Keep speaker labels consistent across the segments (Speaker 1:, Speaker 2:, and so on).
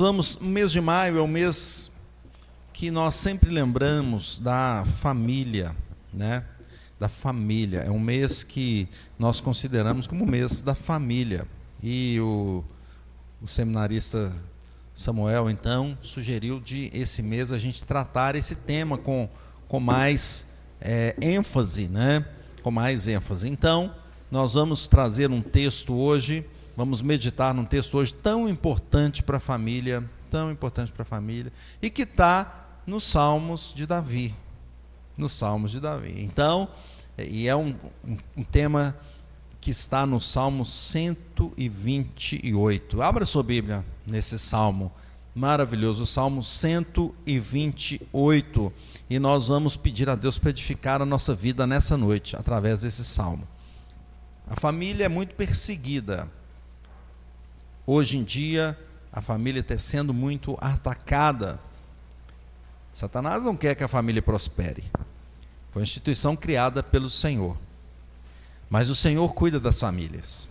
Speaker 1: O mês de maio é o mês que nós sempre lembramos da família, né? Da família. É um mês que nós consideramos como o mês da família. E o seminarista Samuel, então, sugeriu de esse mês a gente tratar esse tema com mais ênfase, né? Com mais ênfase. Então, nós vamos trazer um texto hoje, vamos meditar num texto hoje tão importante para a família, e que está nos Salmos de Davi. Nos Salmos de Davi. Então, é um tema que está no Salmo 128. Abra sua Bíblia nesse salmo maravilhoso, o Salmo 128. E nós vamos pedir a Deus para edificar a nossa vida nessa noite, através desse salmo. A família é muito perseguida. Hoje em dia, a família está sendo muito atacada. Satanás não quer que a família prospere. Foi uma instituição criada pelo Senhor. Mas o Senhor cuida das famílias.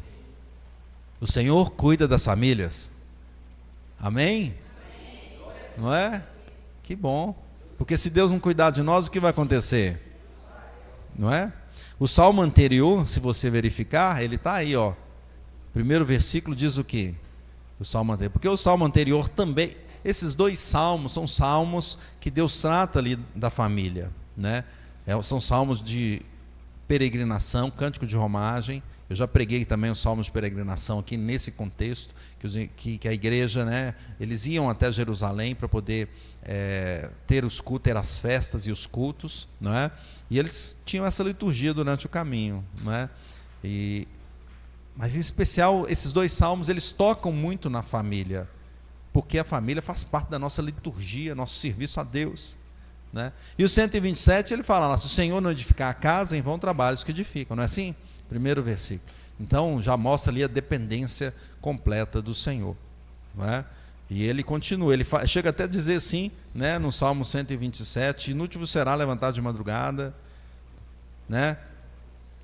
Speaker 1: O Senhor cuida das famílias. Amém? Não é? Que bom. Porque se Deus não cuidar de nós, o que vai acontecer? Não é? O salmo anterior, se você verificar, ele está aí, ó. O primeiro versículo diz o quê? O salmo anterior. Porque o salmo anterior também, esses dois salmos são salmos que Deus trata ali da família, né? São salmos de peregrinação, cântico de romagem. Eu já preguei também os salmos de peregrinação aqui nesse contexto, que a igreja, né, eles iam até Jerusalém para poder ter os cultos, ter as festas e os cultos, não é? E eles tinham essa liturgia durante o caminho, não é? Mas em especial esses dois salmos, eles tocam muito na família, porque a família faz parte da nossa liturgia, nosso serviço a Deus, né? E o 127 ele fala lá: se o Senhor não edificar a casa, em vão trabalhos que edificam, não é assim? Primeiro versículo. Então já mostra ali a dependência completa do Senhor, não é? E ele continua, ele chega até a dizer assim, né, no Salmo 127: inútil será levantar de madrugada, né,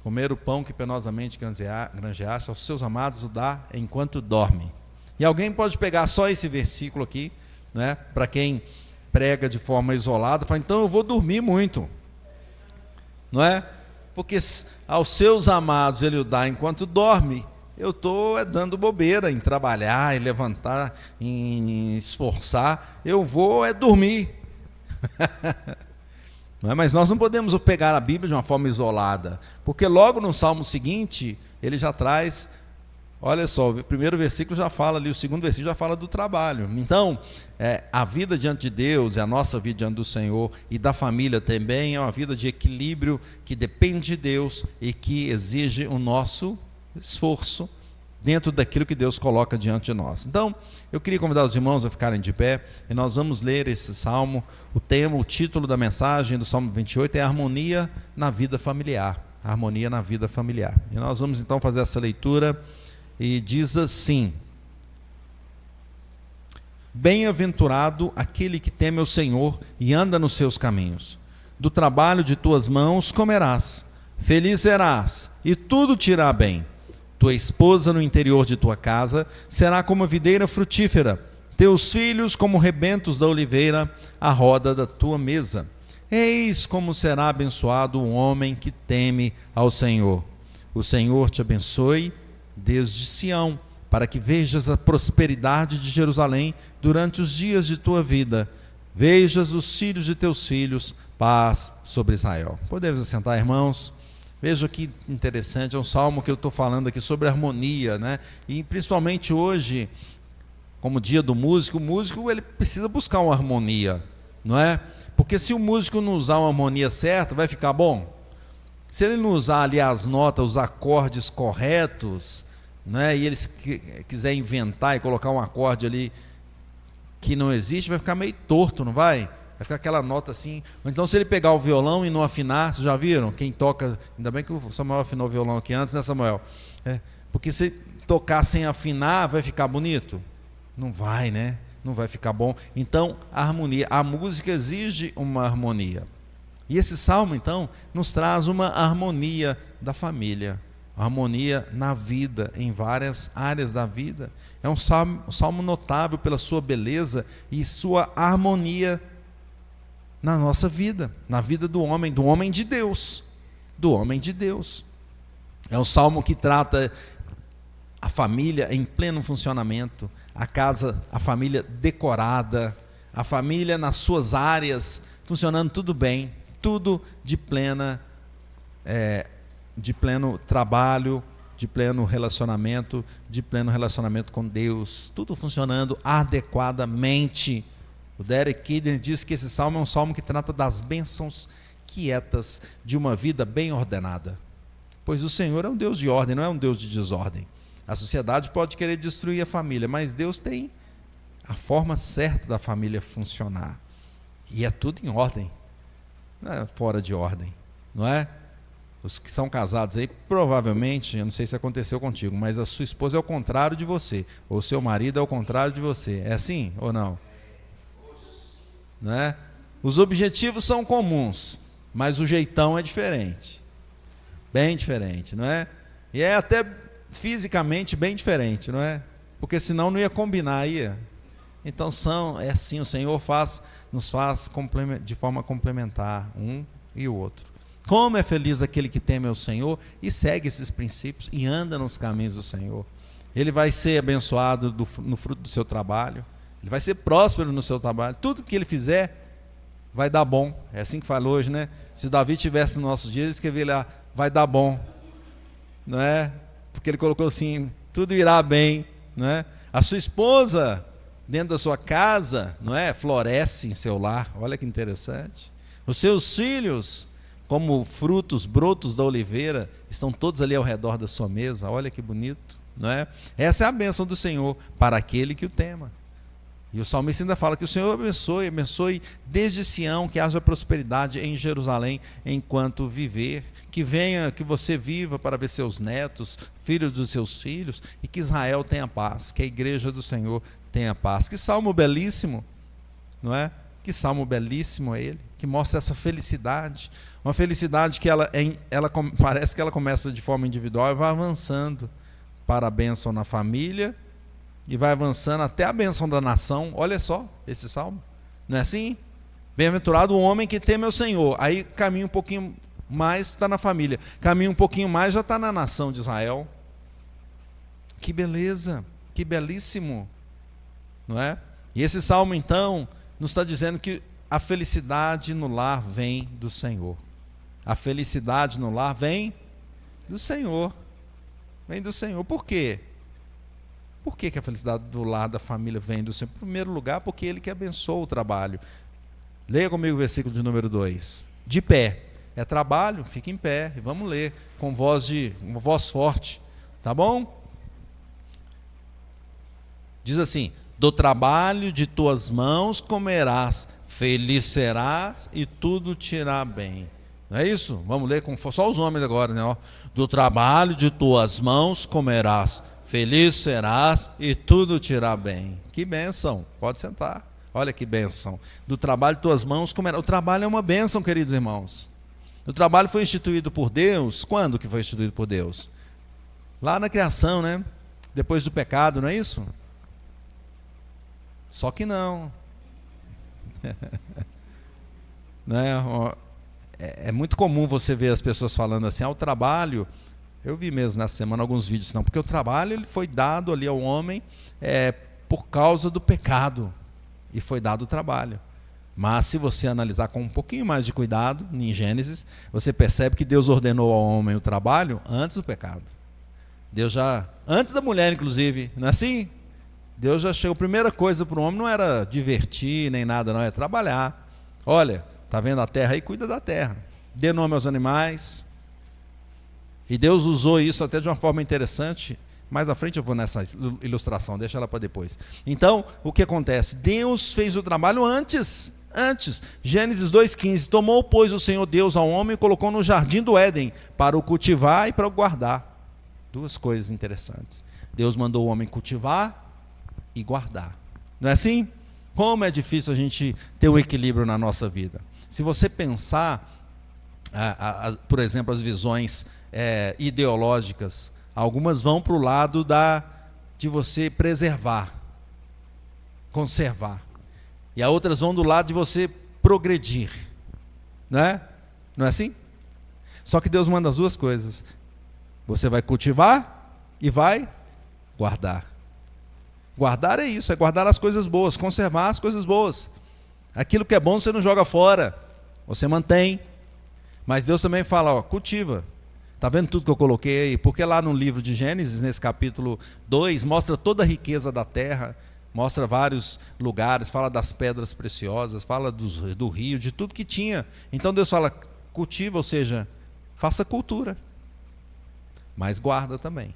Speaker 1: comer o pão que penosamente granjeaste, aos seus amados o dá enquanto dorme. E alguém pode pegar só esse versículo aqui, né, para quem prega de forma isolada, fala: então eu vou dormir muito, não é? Porque aos seus amados ele o dá enquanto dorme. Eu estou dando bobeira em trabalhar, em levantar, em esforçar. Eu vou dormir. Não é? Mas nós não podemos pegar a Bíblia de uma forma isolada, porque logo no salmo seguinte ele já traz, olha só, o primeiro versículo já fala ali, o segundo versículo já fala do trabalho. Então, a vida diante de Deus, a nossa vida diante do Senhor e da família também é uma vida de equilíbrio que depende de Deus e que exige o nosso esforço dentro daquilo que Deus coloca diante de nós. Então, eu queria convidar os irmãos a ficarem de pé e nós vamos ler esse salmo. O título da mensagem do Salmo 28 é Harmonia na Vida Familiar. Harmonia na Vida Familiar. E nós vamos então fazer essa leitura. E diz assim: bem-aventurado aquele que teme o Senhor e anda nos seus caminhos. Do trabalho de tuas mãos comerás, feliz serás, e tudo te irá bem. Tua esposa no interior de tua casa será como a videira frutífera, teus filhos como rebentos da oliveira à roda da tua mesa. Eis como será abençoado o homem que teme ao Senhor. O Senhor te abençoe desde Sião, para que vejas a prosperidade de Jerusalém durante os dias de tua vida. Vejas os filhos de teus filhos, paz sobre Israel. Podemos assentar, irmãos? Veja que interessante, é um salmo que eu estou falando aqui sobre harmonia, né? E principalmente hoje, como dia do músico, o músico ele precisa buscar uma harmonia, não é? Porque se o músico não usar uma harmonia certa, vai ficar bom? Se ele não usar ali as notas, os acordes corretos, né, e ele quiser inventar e colocar um acorde ali que não existe, vai ficar meio torto, não vai? Vai ficar aquela nota assim. Ou então se ele pegar o violão e não afinar, vocês já viram? Quem toca, ainda bem que o Samuel afinou o violão aqui antes, né, Samuel? Porque se tocar sem afinar, vai ficar bonito? Não vai, né? Não vai ficar bom. Então, a harmonia, a música exige uma harmonia. E esse salmo, então, nos traz uma harmonia da família. harmonia na vida, em várias áreas da vida. É um salmo notável pela sua beleza e sua harmonia na nossa vida, na vida do homem de Deus, do homem de Deus. É um salmo que trata a família em pleno funcionamento, a casa, a família decorada, a família nas suas áreas, funcionando tudo bem, tudo de pleno trabalho, de pleno relacionamento com Deus, tudo funcionando adequadamente. O Derek Kidner diz que esse salmo é um salmo que trata das bênçãos quietas de uma vida bem ordenada. Pois o Senhor é um Deus de ordem, não é um Deus de desordem. A sociedade pode querer destruir a família, mas Deus tem a forma certa da família funcionar. E é tudo em ordem, não é fora de ordem, não é? Os que são casados aí, provavelmente, eu não sei se aconteceu contigo, mas a sua esposa é o contrário de você, ou seu marido é o contrário de você. É assim ou não? Não é? Os objetivos são comuns, mas o jeitão é diferente. Bem diferente, não é? E é até fisicamente bem diferente, não é? Porque senão não ia combinar, ia. Então é assim, o Senhor nos faz de forma complementar, um e o outro. Como é feliz aquele que teme ao Senhor e segue esses princípios e anda nos caminhos do Senhor. Ele vai ser abençoado no fruto do seu trabalho, ele vai ser próspero no seu trabalho, tudo que ele fizer vai dar bom. É assim que fala hoje, né? Se Davi tivesse nos nossos dias, ele escreveria lá, vai dar bom, não é? Porque ele colocou assim, tudo irá bem, não é? A sua esposa, dentro da sua casa, não é? Floresce em seu lar, olha que interessante. Os seus filhos, como frutos, brotos da oliveira, estão todos ali ao redor da sua mesa, olha que bonito, não é? Essa é a bênção do Senhor para aquele que o tema. E o salmista ainda fala que o Senhor abençoe desde Sião, que haja prosperidade em Jerusalém enquanto viver, que você viva para ver seus netos, filhos dos seus filhos, e que Israel tenha paz, que a igreja do Senhor tenha paz. Que salmo belíssimo, não é? Que salmo belíssimo é ele, que mostra essa felicidade, uma felicidade que parece que ela começa de forma individual e vai avançando para a bênção na família, e vai avançando até a bênção da nação. Olha só esse salmo, não é assim? Bem-aventurado o homem que teme ao Senhor. Aí caminha um pouquinho mais, está na família, caminha um pouquinho mais, já está na nação de Israel. Que beleza, que belíssimo, não é? E esse salmo então nos está dizendo que a felicidade no lar vem do Senhor. A felicidade no lar vem do Senhor, vem do Senhor. Por quê? Por que a felicidade do lar da família vem do Senhor? Em primeiro lugar, porque Ele que abençoa o trabalho. Leia comigo o versículo de número 2. De pé. É trabalho, fica em pé. E vamos ler com uma voz forte. Tá bom? Diz assim: do trabalho de tuas mãos comerás, feliz serás e tudo te irá bem. Não é isso? Vamos ler com só os homens agora, né? Ó. Do trabalho de tuas mãos comerás, feliz serás e tudo te irá bem. Que bênção, pode sentar. Olha que bênção. Do trabalho de tuas mãos comerás. O trabalho é uma bênção, queridos irmãos. O trabalho foi instituído por Deus. Quando que foi instituído por Deus? Lá na criação, né? Depois do pecado, não é isso? Só que não. Né? É muito comum você ver as pessoas falando assim, o trabalho, eu vi mesmo nessa semana alguns vídeos, não, porque o trabalho ele foi dado ali ao homem por causa do pecado, e foi dado o trabalho. Mas se você analisar com um pouquinho mais de cuidado, em Gênesis, você percebe que Deus ordenou ao homem o trabalho antes do pecado. Deus já, antes da mulher inclusive, não é assim? Deus já chegou, a primeira coisa para o homem não era divertir nem nada, não, é trabalhar. Olha, está vendo a terra aí? Cuida da terra. Dê nome aos animais. E Deus usou isso até de uma forma interessante. Mais à frente eu vou nessa ilustração, deixa ela para depois. Então, o que acontece? Deus fez o trabalho antes. Gênesis 2,15. Tomou, pois, o Senhor Deus ao homem e colocou no jardim do Éden para o cultivar e para o guardar. Duas coisas interessantes. Deus mandou o homem cultivar e guardar. Não é assim? Como é difícil a gente ter um equilíbrio na nossa vida. Se você pensar, por exemplo, as visões ideológicas. Algumas vão para o lado de você preservar, conservar. E as outras vão do lado de você progredir. Não é? Não é assim? Só que Deus manda as duas coisas. Você vai cultivar e vai guardar. Guardar é isso, é guardar as coisas boas, conservar as coisas boas. Aquilo que é bom você não joga fora, você mantém. Mas Deus também fala, ó, cultiva. Está vendo tudo que eu coloquei aí? Porque lá no livro de Gênesis, nesse capítulo 2, mostra toda a riqueza da terra, mostra vários lugares, fala das pedras preciosas, fala do rio, de tudo que tinha. Então Deus fala, cultiva, ou seja, faça cultura, mas guarda também.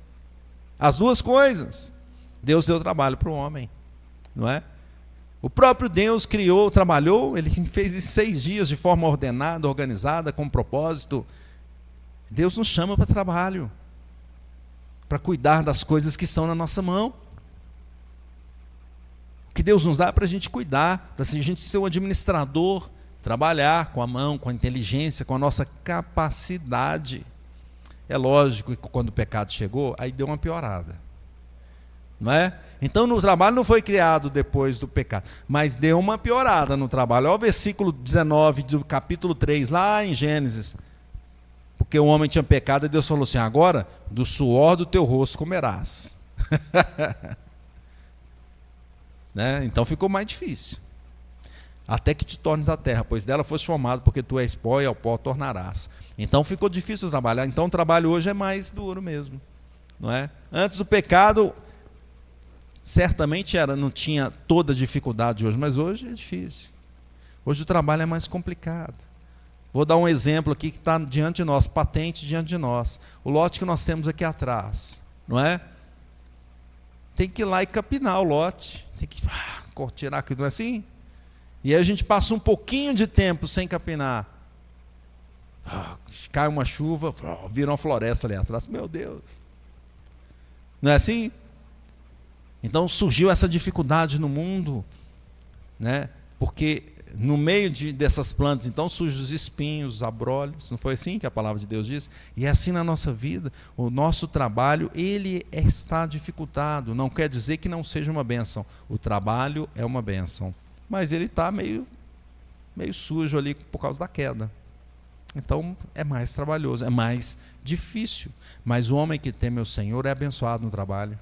Speaker 1: As duas coisas. Deus deu trabalho para o homem, não é? O próprio Deus criou, trabalhou, Ele fez em 6 dias de forma ordenada, organizada, com propósito. Deus nos chama para trabalho, para cuidar das coisas que estão na nossa mão. O que Deus nos dá é para a gente cuidar, para a gente ser um administrador, trabalhar com a mão, com a inteligência, com a nossa capacidade. É lógico que quando o pecado chegou, aí deu uma piorada. Não é? Então o trabalho não foi criado depois do pecado, mas deu uma piorada no trabalho. Olha o versículo 19 do capítulo 3, lá em Gênesis. Porque o homem tinha pecado e Deus falou assim, agora do suor do teu rosto comerás. Né? Então ficou mais difícil. Até que te tornes a terra, pois dela foste formado, porque tu és pó e ao pó tornarás. Então ficou difícil trabalhar. Então o trabalho hoje é mais duro mesmo. Não é? Antes do pecado, certamente não tinha toda a dificuldade hoje, mas hoje é difícil. Hoje o trabalho é mais complicado. Vou dar um exemplo aqui que está diante de nós, patente diante de nós. O lote que nós temos aqui atrás, não é? Tem que ir lá e capinar o lote. Tem que tirar aquilo, não é assim? E aí a gente passa um pouquinho de tempo sem capinar. Cai uma chuva, vira uma floresta ali atrás. Meu Deus. Não é assim? Então surgiu essa dificuldade no mundo, né? Porque no meio dessas plantas, então, surgem os espinhos, os abrolhos. Não foi assim que a palavra de Deus diz? E é assim na nossa vida. O nosso trabalho, ele está dificultado. Não quer dizer que não seja uma bênção. O trabalho é uma bênção. Mas ele está meio sujo ali por causa da queda. Então, é mais trabalhoso, é mais difícil. Mas o homem que teme o Senhor é abençoado no trabalho.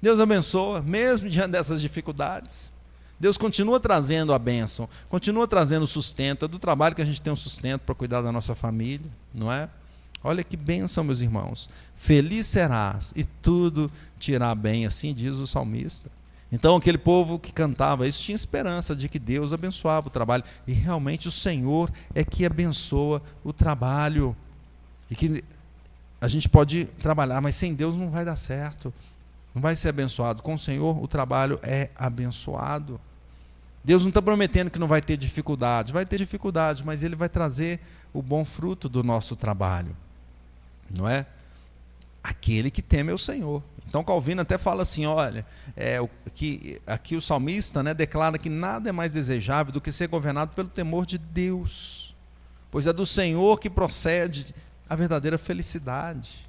Speaker 1: Deus abençoa, mesmo diante dessas dificuldades. Deus continua trazendo a bênção, continua trazendo o sustento. É do trabalho que a gente tem um sustento para cuidar da nossa família, não é? Olha que bênção, meus irmãos. Feliz serás e tudo te irá bem, assim diz o salmista. Então aquele povo que cantava isso tinha esperança de que Deus abençoava o trabalho. E realmente o Senhor é que abençoa o trabalho. E que a gente pode trabalhar, mas sem Deus não vai dar certo. Não vai ser abençoado. Com o Senhor o trabalho é abençoado. Deus não está prometendo que não vai ter dificuldade. Vai ter dificuldade, mas Ele vai trazer o bom fruto do nosso trabalho. Não é? Aquele que teme o Senhor. Então Calvino até fala assim, olha, aqui o salmista, né, declara que nada é mais desejável do que ser governado pelo temor de Deus. Pois é do Senhor que procede a verdadeira felicidade.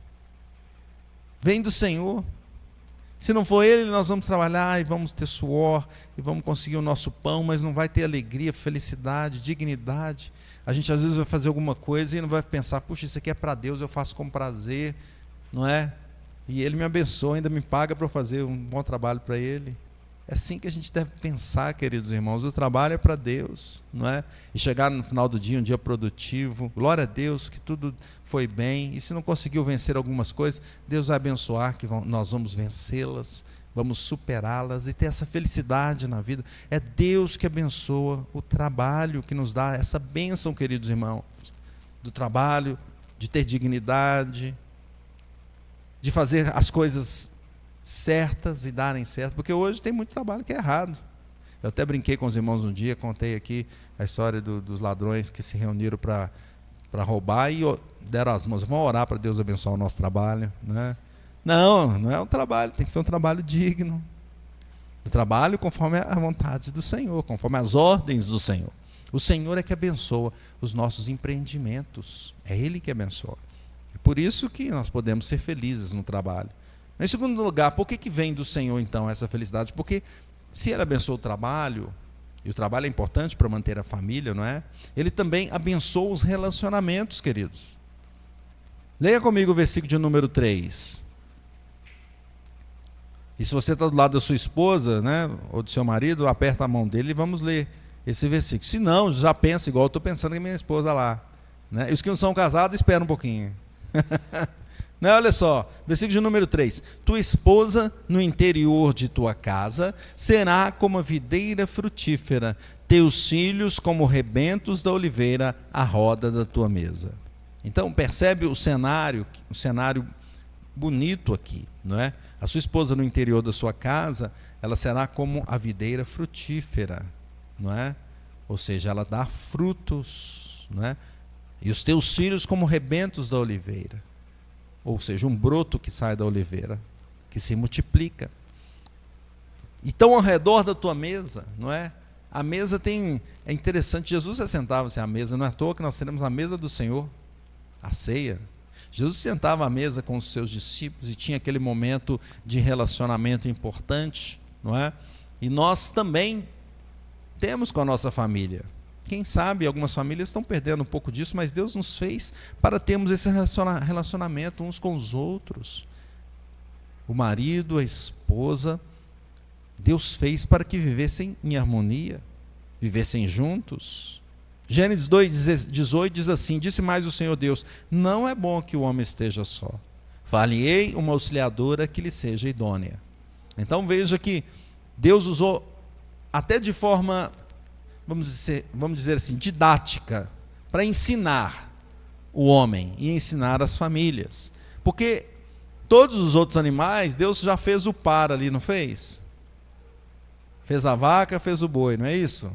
Speaker 1: Vem do Senhor. Se não for Ele, nós vamos trabalhar e vamos ter suor, e vamos conseguir o nosso pão, mas não vai ter alegria, felicidade, dignidade. A gente às vezes vai fazer alguma coisa e não vai pensar, puxa, isso aqui é para Deus, eu faço com prazer, não é? E Ele me abençoa, ainda me paga para eu fazer um bom trabalho para Ele. É assim que a gente deve pensar, queridos irmãos. O trabalho é para Deus, não é? E chegar no final do dia, um dia produtivo. Glória a Deus que tudo foi bem. E se não conseguiu vencer algumas coisas, Deus vai abençoar, que nós vamos vencê-las, vamos superá-las e ter essa felicidade na vida. É Deus que abençoa o trabalho, que nos dá essa bênção, queridos irmãos, do trabalho, de ter dignidade, de fazer as coisas certas e darem certo, porque hoje tem muito trabalho que é errado. Eu até brinquei com os irmãos um dia, contei aqui a história dos ladrões que se reuniram para roubar e deram as mãos, vamos orar para Deus abençoar o nosso trabalho, né? Não é um trabalho, tem que ser um trabalho digno. O trabalho conforme a vontade do Senhor, conforme as ordens do Senhor. O Senhor é que abençoa os nossos empreendimentos, é Ele que abençoa. por isso que nós podemos ser felizes no trabalho. Em segundo lugar, por que vem do Senhor então essa felicidade? Porque se Ele abençoa o trabalho, e o trabalho é importante para manter a família, não é? Ele também abençoa os relacionamentos, queridos. Leia comigo o versículo de número 3. E se você está do lado da sua esposa, né, ou do seu marido, aperta a mão dele e vamos ler esse versículo. Se não, já pensa igual eu estou pensando em minha esposa lá. Né? E os que não são casados, esperam um pouquinho. Né, olha só, versículo de número 3. Tua esposa no interior de tua casa será como a videira frutífera, teus filhos como rebentos da oliveira à roda da tua mesa. Então percebe o cenário bonito aqui, não é? A sua esposa no interior da sua casa, ela será como a videira frutífera, não é? Ou seja, ela dá frutos, não é? E os teus filhos como rebentos da oliveira. Ou seja, um broto que sai da oliveira, que se multiplica. Então, ao redor da tua mesa, não é? A mesa é interessante, Jesus sentava-se à mesa, não é à toa que nós teremos a mesa do Senhor, a ceia. Jesus sentava à mesa com os seus discípulos e tinha aquele momento de relacionamento importante, não é? E nós também temos com a nossa família. Quem sabe algumas famílias estão perdendo um pouco disso, mas Deus nos fez para termos esse relacionamento uns com os outros. O marido, a esposa, Deus fez para que vivessem em harmonia, vivessem juntos. Gênesis 2:18 diz assim: disse mais o Senhor Deus, não é bom que o homem esteja só. Far-lhe-ei uma auxiliadora que lhe seja idônea. Então veja que Deus usou até de forma, vamos dizer assim, didática, para ensinar o homem e ensinar as famílias. Porque todos os outros animais, Deus já fez o par ali, não fez? Fez a vaca, fez o boi, não é isso?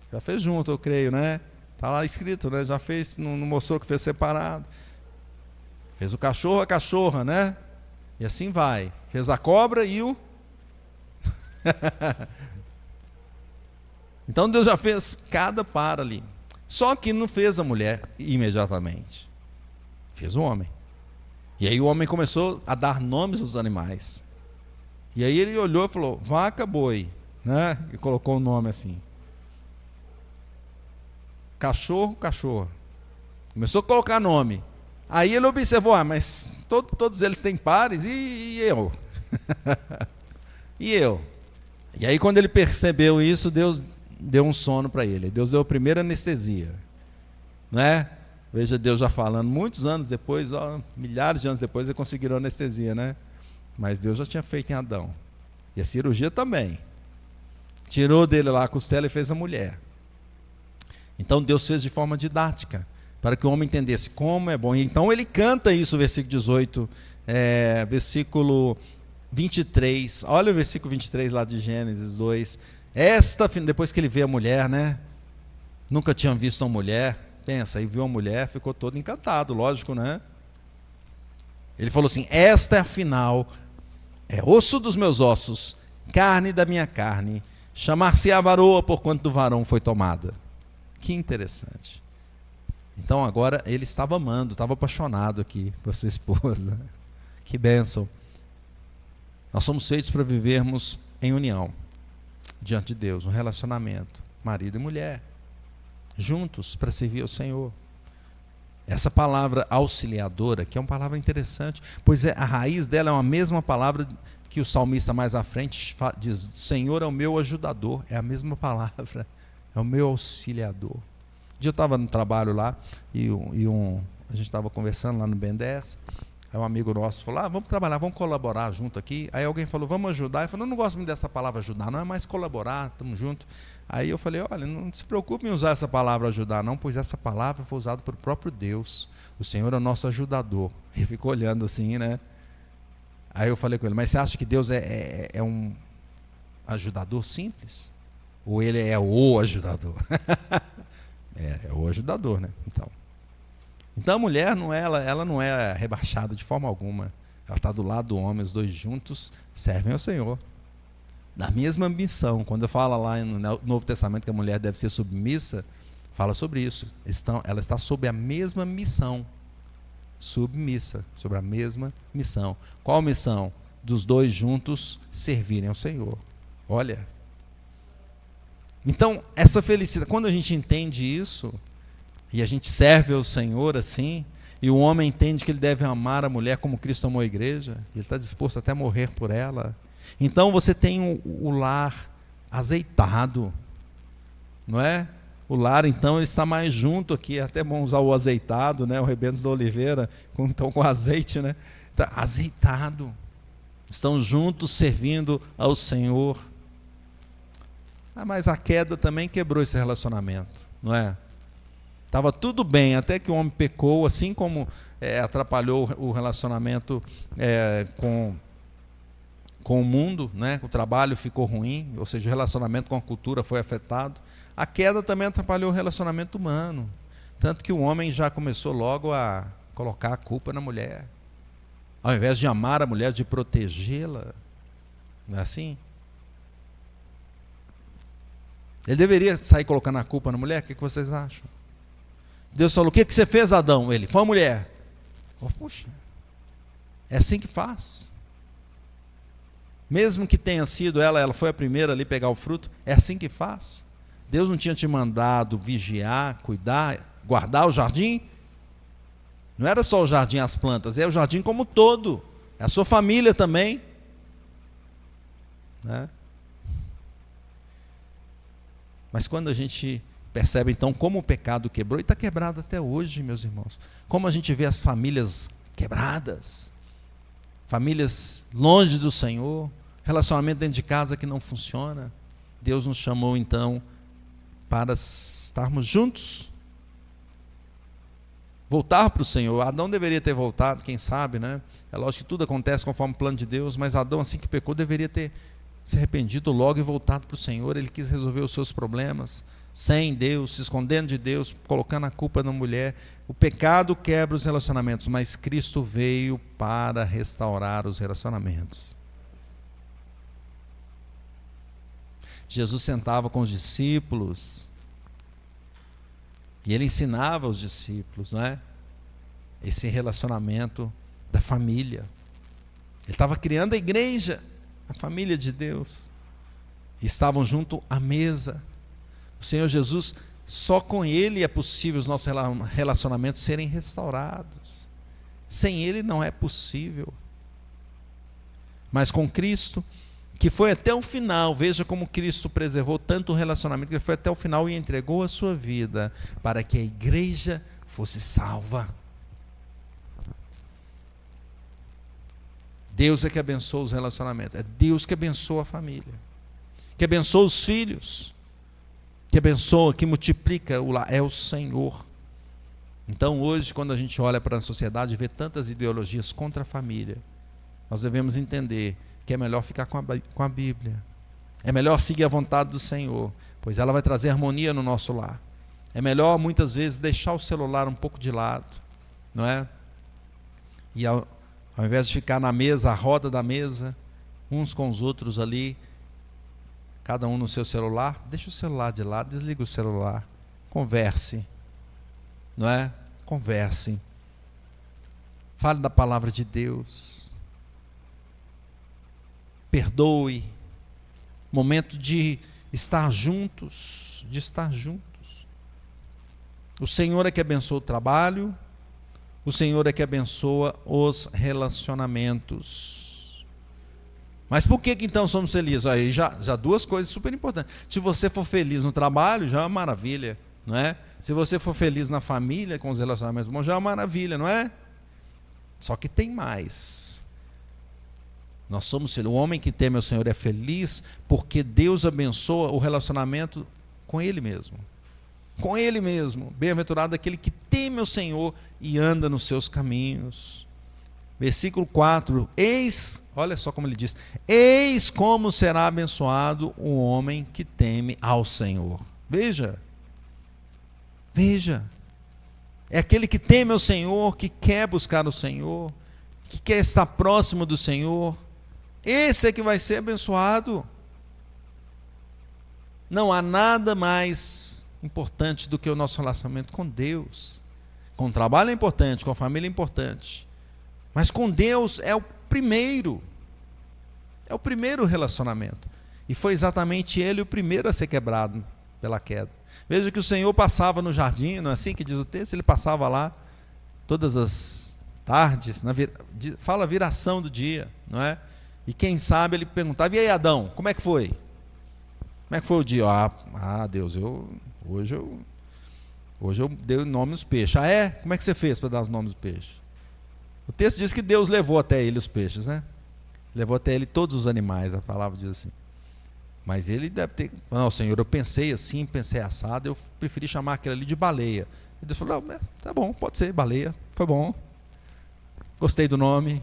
Speaker 1: Já fez junto, eu creio, né? Está lá escrito, né? Já fez, não mostrou que fez separado. Fez o cachorro, a cachorra, né? E assim vai. Fez a cobra e o... Então Deus já fez cada par ali. Só que não fez a mulher imediatamente. Fez o homem. E aí o homem começou a dar nomes aos animais. E aí ele olhou e falou, vaca, boi, né? E colocou o nome assim. Cachorro, cachorra. Começou a colocar nome. Aí ele observou, mas todos eles têm pares, e eu? E eu? E aí quando ele percebeu isso, Deus deu um sono para ele. Deus deu a primeira anestesia. Né? Veja Deus já falando, muitos anos depois, milhares de anos depois, ele conseguiu anestesia, né? Mas Deus já tinha feito em Adão. E a cirurgia também. Tirou dele lá a costela e fez a mulher. Então Deus fez de forma didática, para que o homem entendesse como é bom. E então ele canta isso, versículo 18, versículo 23. Olha o versículo 23 lá de Gênesis 2. Depois que ele vê a mulher, né? Nunca tinha visto uma mulher. Pensa, aí viu a mulher, ficou todo encantado, lógico, né? Ele falou assim, esta afinal é osso dos meus ossos, carne da minha carne, chamar-se-á varoa, porquanto do varão foi tomada. Que interessante. Então agora ele estava amando, estava apaixonado aqui por sua esposa. Que bênção. Nós somos feitos para vivermos em união diante de Deus, um relacionamento, marido e mulher, juntos para servir ao Senhor. Essa palavra auxiliadora, que é uma palavra interessante, pois a raiz dela é a mesma palavra que o salmista mais à frente diz, Senhor é o meu ajudador, é a mesma palavra. É o meu auxiliador. Um dia eu estava no trabalho lá, a gente estava conversando lá no BNDES, aí um amigo nosso falou, vamos trabalhar, vamos colaborar junto aqui. Aí alguém falou, vamos ajudar. Eu falei, eu não gosto muito dessa palavra ajudar, não é mais colaborar, estamos juntos. Aí eu falei, olha, não se preocupe em usar essa palavra ajudar não, pois essa palavra foi usada pelo próprio Deus. O Senhor é o nosso ajudador. Ele ficou olhando assim, né? Aí eu falei com ele, mas você acha que Deus é um ajudador simples? Ou ele é o ajudador? é o ajudador, né? Então a mulher, ela não é rebaixada de forma alguma. Ela está do lado do homem, os dois juntos servem ao Senhor. Na mesma missão. Quando eu falo lá no Novo Testamento que a mulher deve ser submissa, fala sobre isso. Ela está sob a mesma missão. submissa, sobre a mesma missão. Qual missão? Dos dois juntos servirem ao Senhor. Olha. Então, essa felicidade, quando a gente entende isso, e a gente serve ao Senhor assim, e o homem entende que ele deve amar a mulher como Cristo amou a igreja, ele está disposto até a morrer por ela. Então você tem o lar azeitado, não é? O lar, então, ele está mais junto aqui, é até bom usar o azeitado, né? O Rebentos da Oliveira, então com azeite, né? Está azeitado. Estão juntos servindo ao Senhor. Mas a queda também quebrou esse relacionamento, não é? Estava tudo bem, até que o homem pecou, assim como atrapalhou o relacionamento com o mundo, né? O trabalho ficou ruim, ou seja, o relacionamento com a cultura foi afetado. A queda também atrapalhou o relacionamento humano, tanto que o homem já começou logo a colocar a culpa na mulher. Ao invés de amar a mulher, de protegê-la. Não é assim? Ele deveria sair colocando a culpa na mulher? O que vocês acham? Deus falou, o que você fez, Adão? Ele, foi a mulher. Puxa, é assim que faz. Mesmo que tenha sido ela foi a primeira ali pegar o fruto, é assim que faz. Deus não tinha te mandado vigiar, cuidar, guardar o jardim? Não era só o jardim, as plantas, é o jardim como um todo. É a sua família também. Né? Mas quando a gente percebe então como o pecado quebrou, e está quebrado até hoje, meus irmãos. Como a gente vê as famílias quebradas, famílias longe do Senhor, relacionamento dentro de casa que não funciona. Deus nos chamou então para estarmos juntos, voltar para o Senhor. Adão deveria ter voltado, quem sabe, né? É lógico que tudo acontece conforme o plano de Deus, mas Adão, assim que pecou, deveria ter se arrependido logo e voltado para o Senhor. Ele quis resolver os seus problemas sem Deus, se escondendo de Deus, colocando a culpa na mulher. O pecado quebra os relacionamentos, mas Cristo veio para restaurar os relacionamentos. Jesus sentava com os discípulos e ele ensinava aos discípulos, não é? Esse relacionamento da família. Ele estava criando a igreja, a família de Deus. E estavam junto à mesa. O Senhor Jesus, só com Ele é possível os nossos relacionamentos serem restaurados. Sem Ele não é possível. Mas com Cristo, que foi até o final, veja como Cristo preservou tanto o relacionamento, que ele foi até o final e entregou a sua vida para que a igreja fosse salva. Deus é que abençoa os relacionamentos, é Deus que abençoa a família, que abençoa os filhos, que abençoa, que multiplica, é o Senhor. Então hoje, quando a gente olha para a sociedade e vê tantas ideologias contra a família, nós devemos entender que é melhor ficar com a Bíblia, é melhor seguir a vontade do Senhor, pois ela vai trazer harmonia no nosso lar. É melhor muitas vezes deixar o celular um pouco de lado, não é? E ao invés de ficar na mesa, à roda da mesa, uns com os outros ali, cada um no seu celular, deixa o celular de lado, desliga o celular, converse, não é? Converse, fale da palavra de Deus, perdoe, momento de estar juntos, O Senhor é que abençoa o trabalho, o Senhor é que abençoa os relacionamentos. Mas por que então somos felizes? Aí já duas coisas super importantes. Se você for feliz no trabalho, já é uma maravilha, não é? Se você for feliz na família, com os relacionamentos bons, já é uma maravilha, não é? Só que tem mais. Nós somos felizes. O homem que teme ao Senhor é feliz porque Deus abençoa o relacionamento com Ele mesmo. Com Ele mesmo. Bem-aventurado aquele que teme ao Senhor e anda nos seus caminhos. Versículo 4. Olha só como ele diz: eis como será abençoado o homem que teme ao Senhor. Veja. É aquele que teme ao Senhor, que quer buscar o Senhor, que quer estar próximo do Senhor. Esse é que vai ser abençoado. Não há nada mais importante do que o nosso relacionamento com Deus. Com o trabalho é importante, com a família é importante. Mas com Deus é o primeiro. É o primeiro relacionamento. E foi exatamente ele o primeiro a ser quebrado pela queda. Veja que o Senhor passava no jardim, não é assim que diz o texto? Ele passava lá todas as tardes, fala viração do dia, não é? E quem sabe ele perguntava: e aí, Adão, como é que foi? Como é que foi o dia? Deus, hoje eu dei o nome dos peixes. Ah, é? Como é que você fez para dar os nomes dos peixes? O texto diz que Deus levou até ele os peixes, né? Levou até ele todos os animais, a palavra diz assim. Mas ele deve ter... Não, Senhor, eu pensei assim, pensei assado, eu preferi chamar aquele ali de baleia. E Deus falou: não, tá bom, pode ser, baleia, foi bom. Gostei do nome.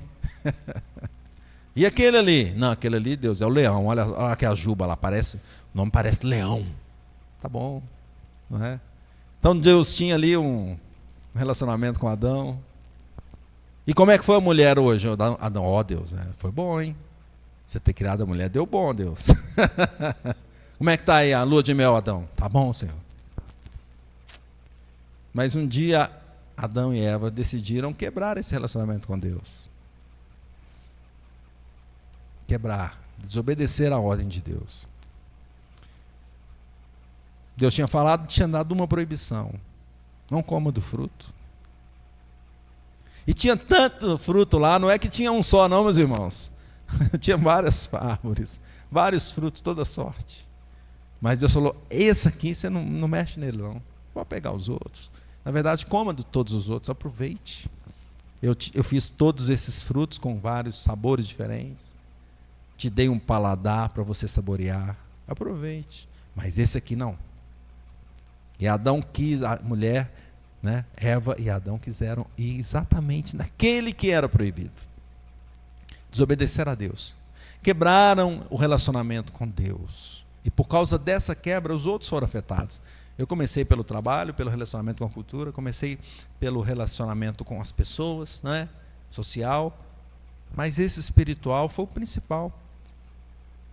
Speaker 1: E aquele ali? Não, aquele ali, Deus, é o leão. Olha que a juba lá, o nome parece leão. Tá bom, não é? Então Deus tinha ali um relacionamento com Adão. E como é que foi a mulher hoje? Adão, Deus, foi bom, hein? Você ter criado a mulher, deu bom, Deus. Como é que está aí a lua de mel, Adão? Tá bom, Senhor. Mas um dia, Adão e Eva decidiram quebrar esse relacionamento com Deus. Quebrar, desobedecer a ordem de Deus. Deus tinha dado uma proibição: não coma do fruto. E tinha tanto fruto lá, não é que tinha um só não, meus irmãos. Tinha várias árvores, vários frutos, toda sorte. Mas Deus falou: esse aqui você não mexe nele não, pode pegar os outros. Na verdade, coma de todos os outros, aproveite. Eu fiz todos esses frutos com vários sabores diferentes. Te dei um paladar para você saborear, aproveite. Mas esse aqui não. E Adão quis, a mulher, né, Eva e Adão quiseram ir exatamente naquele que era proibido. Desobedeceram a Deus. Quebraram o relacionamento com Deus. E por causa dessa quebra, os outros foram afetados. Eu comecei pelo trabalho, pelo relacionamento com a cultura, comecei pelo relacionamento com as pessoas, né, social. Mas esse espiritual foi o principal.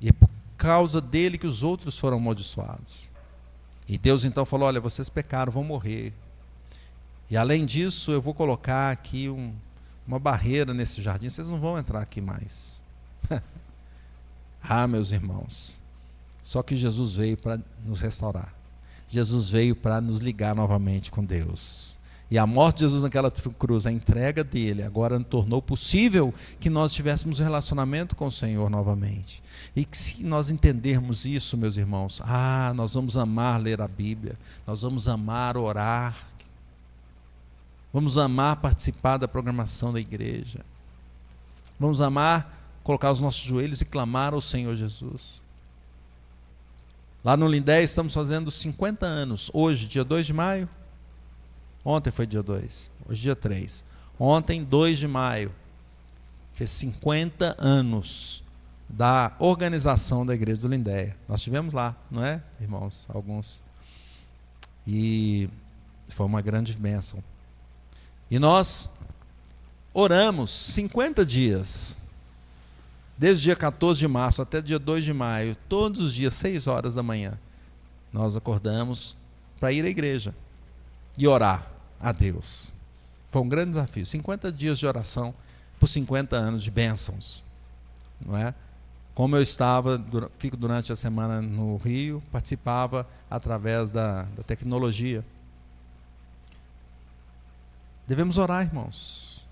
Speaker 1: E é por causa dele que os outros foram amaldiçoados. E Deus então falou: olha, vocês pecaram, vão morrer. E além disso, eu vou colocar aqui uma barreira nesse jardim, vocês não vão entrar aqui mais. Meus irmãos, só que Jesus veio para nos restaurar. Jesus veio para nos ligar novamente com Deus. E a morte de Jesus naquela cruz, a entrega dele, agora tornou possível que nós tivéssemos um relacionamento com o Senhor novamente. E que se nós entendermos isso, meus irmãos, nós vamos amar ler a Bíblia, nós vamos amar orar, vamos amar participar da programação da igreja, vamos amar colocar os nossos joelhos e clamar ao Senhor Jesus. Lá no Lindé estamos fazendo 50 anos, hoje, dia 2 de maio, ontem foi dia 2, hoje dia 3, ontem 2 de maio, fez 50 anos da organização da igreja do Lindéia. Nós estivemos lá, não é, irmãos? Alguns. E foi uma grande bênção. E nós oramos 50 dias, desde o dia 14 de março até dia 2 de maio, todos os dias, 6 horas da manhã, nós acordamos para ir à igreja e orar a Deus. Foi um grande desafio, 50 dias de oração por 50 anos de bênçãos, não é? Como eu fico durante a semana no Rio, participava através da tecnologia. Devemos orar, irmãos.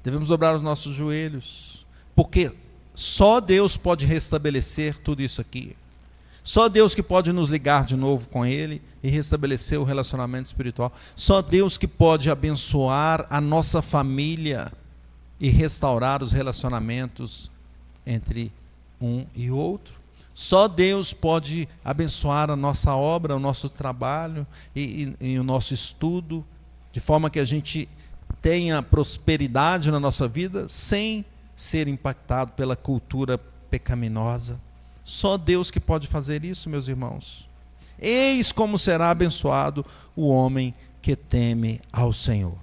Speaker 1: Devemos dobrar os nossos joelhos, porque só Deus pode restabelecer tudo isso aqui. Só Deus que pode nos ligar de novo com Ele e restabelecer o relacionamento espiritual. Só Deus que pode abençoar a nossa família e restaurar os relacionamentos entre um e outro. Só Deus pode abençoar a nossa obra, o nosso trabalho e o nosso estudo, de forma que a gente tenha prosperidade na nossa vida sem ser impactado pela cultura pecaminosa. Só Deus que pode fazer isso, meus irmãos. Eis como será abençoado o homem que teme ao Senhor.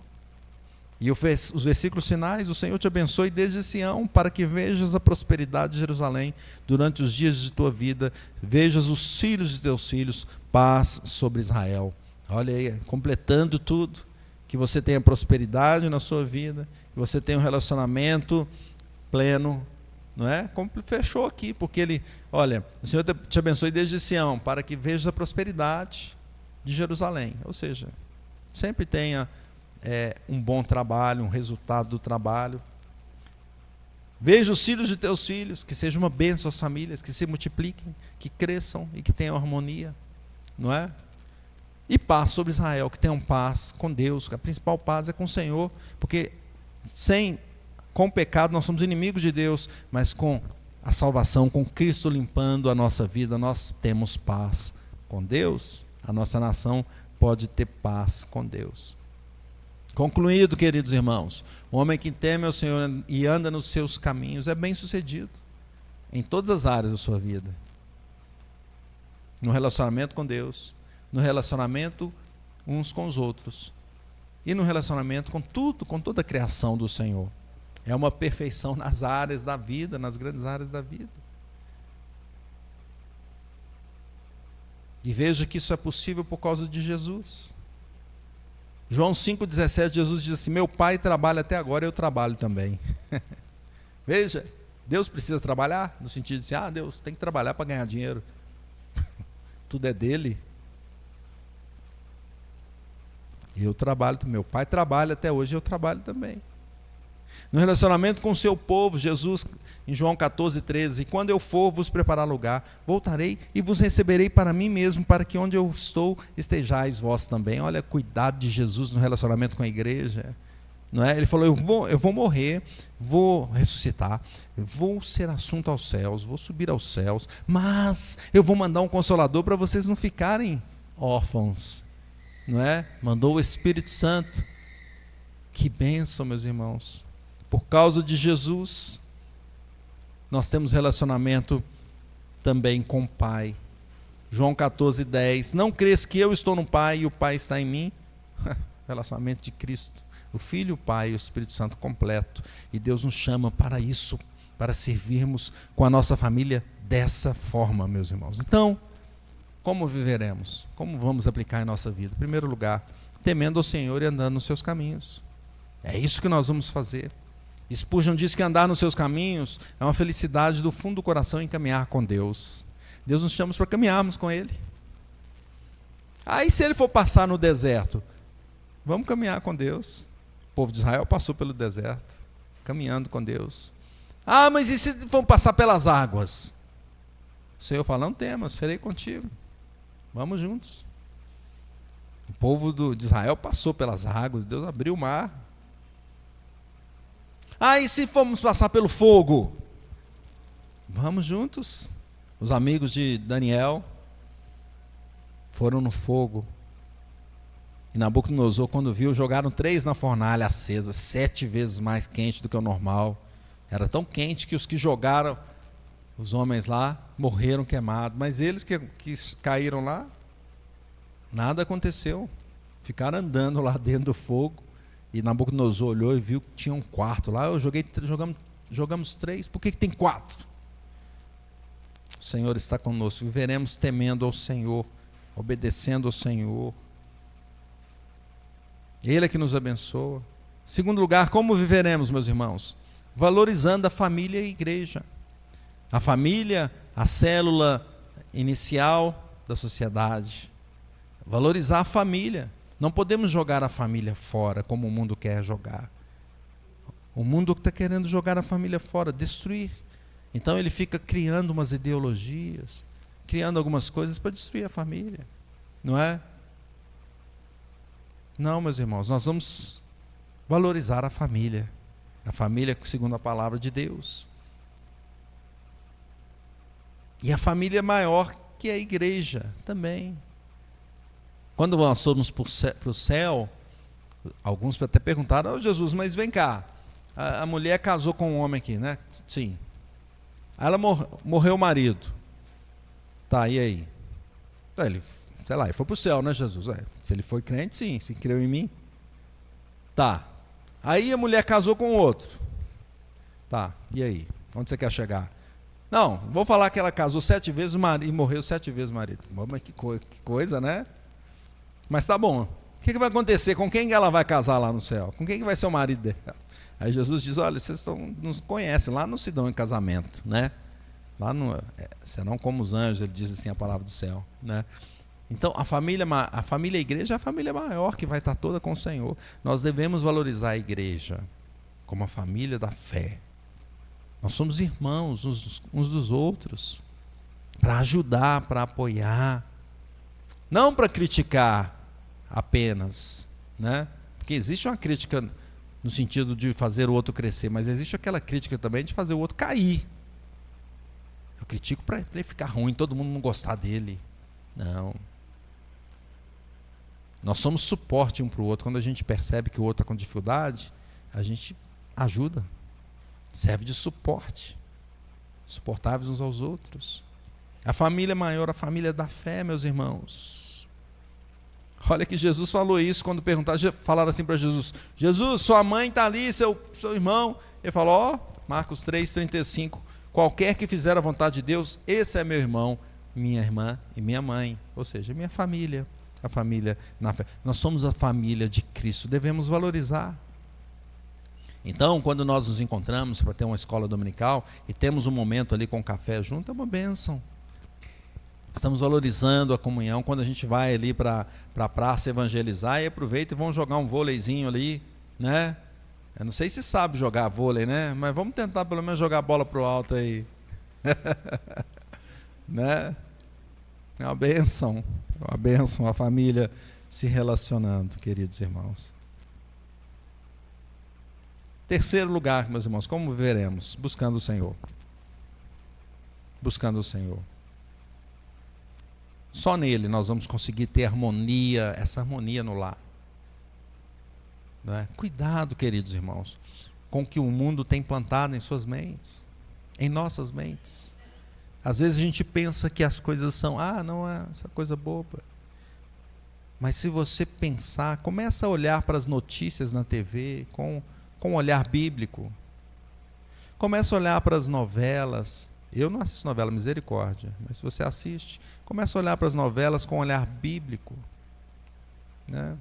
Speaker 1: E os versículos finais: o Senhor te abençoe desde Sião, para que vejas a prosperidade de Jerusalém durante os dias de tua vida, vejas os filhos de teus filhos, paz sobre Israel. Olha aí, completando tudo que você tenha prosperidade na sua vida, que você tenha um relacionamento pleno, não é? Como fechou aqui, porque ele, olha, o Senhor te abençoe desde Sião, para que vejas a prosperidade de Jerusalém. Ou seja, sempre tenha um bom trabalho, um resultado do trabalho. Veja os filhos de teus filhos, que seja uma bênção às famílias, que se multipliquem, que cresçam e que tenham harmonia, não é? E paz sobre Israel, que tenham paz com Deus. A principal paz é com o Senhor, porque com o pecado nós somos inimigos de Deus, mas com a salvação, com Cristo limpando a nossa vida, nós temos paz com Deus. A nossa nação pode ter paz com Deus. Concluído, queridos irmãos, o homem que teme ao Senhor e anda nos seus caminhos é bem-sucedido em todas as áreas da sua vida. No relacionamento com Deus, no relacionamento uns com os outros e no relacionamento com tudo, com toda a criação do Senhor. É uma perfeição nas áreas da vida, nas grandes áreas da vida. E veja que isso é possível por causa de Jesus. João 5,17, Jesus diz assim: meu Pai trabalha até agora, eu trabalho também. Veja, Deus precisa trabalhar, no sentido de assim, Deus tem que trabalhar para ganhar dinheiro. Tudo é dele. Eu trabalho, meu Pai trabalha até hoje, eu trabalho também. No relacionamento com o seu povo, Jesus, em João 14,13, e quando eu for vos preparar lugar, voltarei e vos receberei para mim mesmo, para que onde eu estou estejais vós também. Olha, cuidado de Jesus no relacionamento com a igreja, não é? Ele falou, eu vou morrer, vou ressuscitar, vou ser assunto aos céus, vou subir aos céus, mas eu vou mandar um consolador para vocês não ficarem órfãos, não é? Mandou o Espírito Santo. Que bênção, meus irmãos. Por causa de Jesus, nós temos relacionamento também com o Pai. João 14,10. Não crês que eu estou no Pai e o Pai está em mim? Relacionamento de Cristo. O Filho, o Pai e o Espírito Santo completo. E Deus nos chama para isso, para servirmos com a nossa família dessa forma, meus irmãos. Então, como viveremos? Como vamos aplicar em nossa vida? Em primeiro lugar, temendo ao Senhor e andando nos seus caminhos. É isso que nós vamos fazer. Spurgeon diz que andar nos seus caminhos é uma felicidade do fundo do coração em caminhar com Deus. Deus nos chama para caminharmos com Ele. Aí se Ele for passar no deserto, vamos caminhar com Deus. O povo de Israel passou pelo deserto, caminhando com Deus. Mas e se for passar pelas águas? O Senhor fala, não temas, serei contigo. Vamos juntos. O povo de Israel passou pelas águas, Deus abriu o mar. E se formos passar pelo fogo? Vamos juntos. Os amigos de Daniel foram no fogo. E Nabucodonosor, quando viu, jogaram 3 na fornalha acesa, 7 vezes mais quente do que o normal. Era tão quente que os que jogaram, os homens lá, morreram queimados. Mas eles que caíram lá, nada aconteceu. Ficaram andando lá dentro do fogo. E Nabucodonosor olhou e viu que tinha um quarto lá. Jogamos 3, por que tem 4? O Senhor está conosco. Viveremos temendo ao Senhor, obedecendo ao Senhor. Ele é que nos abençoa. Segundo lugar, como viveremos, meus irmãos? Valorizando a família e a igreja. A família, a célula inicial da sociedade. Valorizar a família. Não podemos jogar a família fora como o mundo quer jogar. O mundo está querendo jogar a família fora, destruir. Então ele fica criando umas ideologias, criando algumas coisas para destruir a família. Não é? Não, meus irmãos, nós vamos valorizar a família segundo a palavra de Deus. E a família é maior que a igreja também. Quando nós fomos para o céu, alguns até perguntaram, Jesus, mas vem cá, a mulher casou com um homem aqui, né? Sim. Aí ela morreu o marido. Tá, e aí? Ele, sei lá, ele foi para o céu, né, Jesus? Se ele foi crente, sim, se creu em mim. Tá. Aí a mulher casou com outro. Tá, e aí? Onde você quer chegar? Não, vou falar que ela casou 7 vezes e morreu 7 vezes o marido. Mas que coisa, né? Mas tá bom. O que vai acontecer? Com quem que ela vai casar lá no céu? Com quem que vai ser o marido dela? Aí Jesus diz, olha, vocês não conhecem, lá não se dão em casamento, né? Lá não, serão como os anjos, ele diz assim a palavra do céu, né? Então a família e a igreja é a família maior que vai estar toda com o Senhor. Nós devemos valorizar a igreja como a família da fé. Nós somos irmãos uns dos outros, para ajudar, para apoiar, não para criticar apenas, né? Porque existe uma crítica no sentido de fazer o outro crescer, mas existe aquela crítica também de fazer o outro cair. Eu critico para ele ficar ruim, todo mundo não gostar dele. Não. Nós somos suporte um para o outro. Quando a gente percebe que o outro está com dificuldade, a gente ajuda, serve de suporte, suportáveis uns aos outros. A família maior, a família da fé, meus irmãos. Olha que Jesus falou isso quando falaram assim para Jesus, Jesus, sua mãe está ali, seu irmão. Ele falou, Marcos 3:35, qualquer que fizer a vontade de Deus, esse é meu irmão, minha irmã e minha mãe, ou seja, minha família, a família na fé. Nós somos a família de Cristo, devemos valorizar. Então, quando nós nos encontramos para ter uma escola dominical e temos um momento ali com café junto, é uma bênção. Estamos valorizando a comunhão. Quando a gente vai ali para a praça evangelizar, e aproveita e vamos jogar um vôleizinho ali, né? Eu não sei se sabe jogar vôlei, né? Mas vamos tentar pelo menos jogar a bola para o alto aí. Né? É uma bênção, a família se relacionando, queridos irmãos. Terceiro lugar, meus irmãos, como veremos? Buscando o Senhor. Buscando o Senhor. Só nele nós vamos conseguir ter harmonia, essa harmonia no lar. Não é? Cuidado, queridos irmãos, com o que o mundo tem plantado em suas mentes, em nossas mentes. Às vezes a gente pensa que as coisas são, não é essa coisa boba. Mas se você pensar, começa a olhar para as notícias na TV com um olhar bíblico. Começa a olhar para as novelas. Eu não assisto novela, misericórdia, mas se você assiste, começa a olhar para as novelas com um olhar bíblico, né?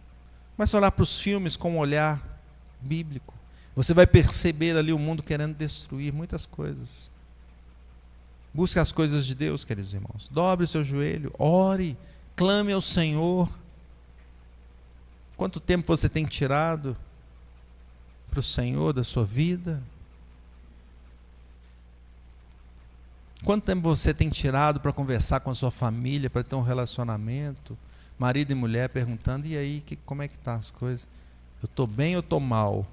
Speaker 1: Começa a olhar para os filmes com um olhar bíblico. Você vai perceber ali o mundo querendo destruir muitas coisas. Busque as coisas de Deus, queridos irmãos. Dobre o seu joelho, ore, clame ao Senhor. Quanto tempo você tem tirado para o Senhor da sua vida? Quanto tempo você tem tirado para conversar com a sua família, para ter um relacionamento? Marido e mulher perguntando, e aí, como é que estão as coisas? Eu estou bem ou estou mal?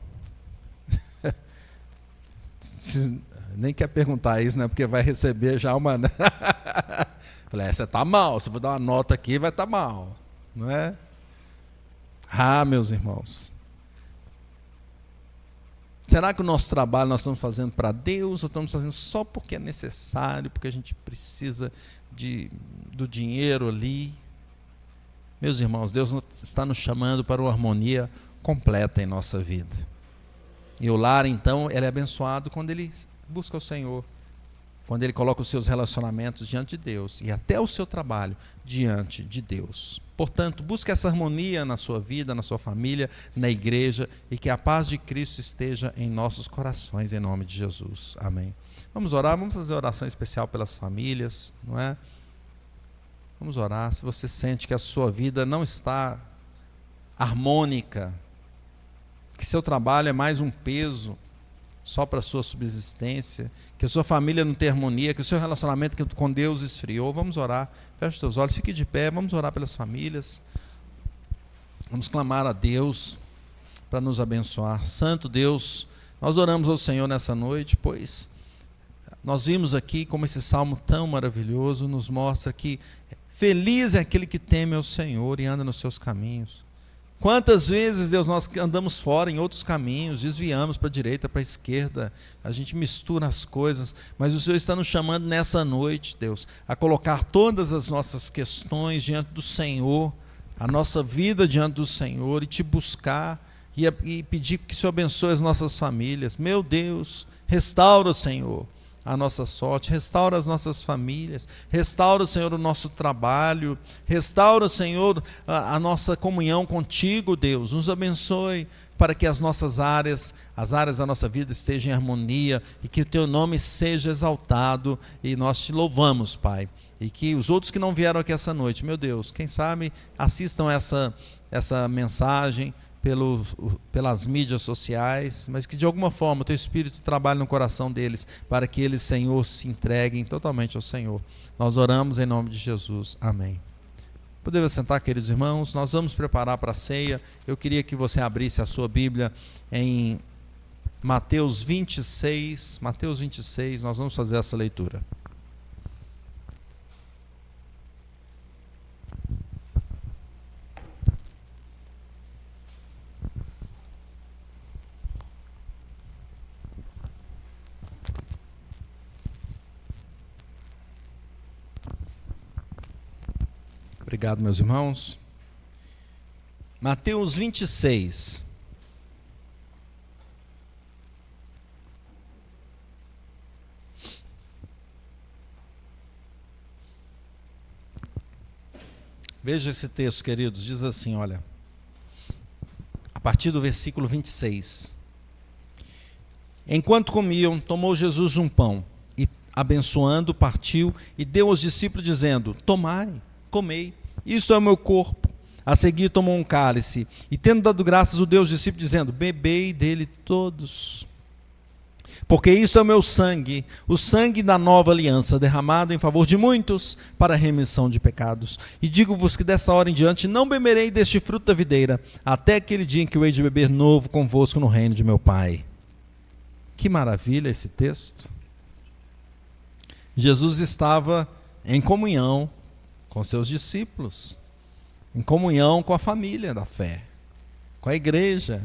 Speaker 1: Nem quer perguntar isso, né? Porque vai receber já uma... Falei, você está mal, se eu vou dar uma nota aqui, vai estar mal. Não é? Meus irmãos. Será que o nosso trabalho nós estamos fazendo para Deus ou estamos fazendo só porque é necessário, porque a gente precisa do dinheiro ali? Meus irmãos, Deus está nos chamando para uma harmonia completa em nossa vida. E o lar, então, ele é abençoado quando ele busca o Senhor, quando ele coloca os seus relacionamentos diante de Deus e até o seu trabalho diante de Deus. Portanto, busque essa harmonia na sua vida, na sua família, na igreja, e que a paz de Cristo esteja em nossos corações, em nome de Jesus. Amém. Vamos orar, vamos fazer oração especial pelas famílias, não é? Vamos orar. Se você sente que a sua vida não está harmônica, que seu trabalho é mais um peso só para a sua subsistência, que a sua família não tem harmonia, que o seu relacionamento com Deus esfriou, vamos orar. Feche os teus olhos, fique de pé, vamos orar pelas famílias. Vamos clamar a Deus para nos abençoar. Santo Deus, nós oramos ao Senhor nessa noite, pois nós vimos aqui como esse salmo tão maravilhoso nos mostra que feliz é aquele que teme ao Senhor e anda nos seus caminhos. Quantas vezes, Deus, nós andamos fora em outros caminhos, desviamos para a direita, para a esquerda, a gente mistura as coisas, mas o Senhor está nos chamando nessa noite, Deus, a colocar todas as nossas questões diante do Senhor, a nossa vida diante do Senhor, e te buscar e pedir que o Senhor abençoe as nossas famílias. Meu Deus, restaura, Senhor, a nossa sorte, restaura as nossas famílias, restaura, Senhor, o nosso trabalho, restaura, Senhor, a nossa comunhão contigo, Deus. Nos abençoe para que as nossas áreas, as áreas da nossa vida estejam em harmonia e que o teu nome seja exaltado, e nós te louvamos, Pai. E que os outros que não vieram aqui essa noite, meu Deus, quem sabe assistam essa mensagem pelas mídias sociais, mas que de alguma forma o teu Espírito trabalhe no coração deles, para que eles, Senhor, se entreguem totalmente ao Senhor. Nós oramos em nome de Jesus. Amém. Podemos sentar, queridos irmãos, nós vamos preparar para a ceia. Eu queria que você abrisse a sua Bíblia em Mateus 26, nós vamos fazer essa leitura. Obrigado, meus irmãos. Mateus 26. Veja esse texto, queridos, diz assim, olha, a partir do versículo 26. Enquanto comiam, tomou Jesus um pão, e abençoando, partiu, e deu aos discípulos, dizendo, tomai, comei, isto é o meu corpo. A seguir tomou um cálice, e tendo dado graças, o deu aos discípulos, dizendo, bebei dele todos, porque isto é o meu sangue, o sangue da nova aliança, derramado em favor de muitos, para a remissão de pecados. E digo-vos que dessa hora em diante não beberei deste fruto da videira, até aquele dia em que eu hei de beber novo convosco no reino de meu Pai. Que maravilha esse texto. Jesus estava em comunhão com seus discípulos, em comunhão com a família da fé, com a igreja,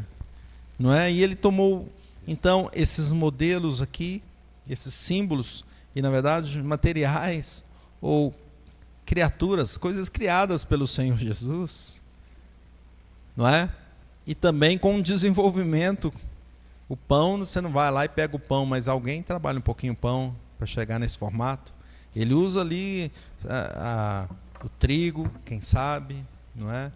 Speaker 1: não é? E ele tomou, então, esses modelos aqui, esses símbolos, e na verdade materiais, ou criaturas, coisas criadas pelo Senhor Jesus, não é? E também com um desenvolvimento. O pão, você não vai lá e pega o pão, mas alguém trabalha um pouquinho o pão para chegar nesse formato. Ele usa ali o trigo, quem sabe, não é?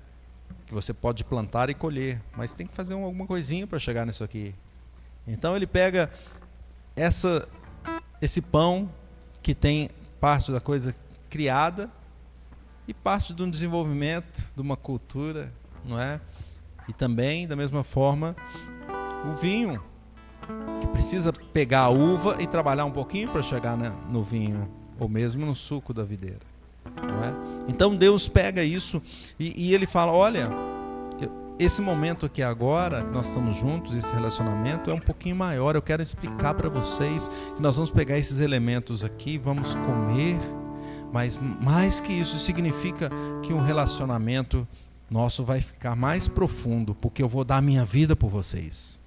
Speaker 1: Que você pode plantar e colher, mas tem que fazer alguma coisinha para chegar nisso aqui. Então ele pega esse pão, que tem parte da coisa criada e parte de um desenvolvimento, de uma cultura, não é? E também, da mesma forma, o vinho, que precisa pegar a uva e trabalhar um pouquinho para chegar no vinho, ou mesmo no suco da videira, não é? Então Deus pega isso e ele fala, olha, esse momento aqui agora, que nós estamos juntos, esse relacionamento é um pouquinho maior, eu quero explicar para vocês que nós vamos pegar esses elementos aqui, vamos comer, mas mais que isso, significa que um relacionamento nosso vai ficar mais profundo, porque eu vou dar minha vida por vocês.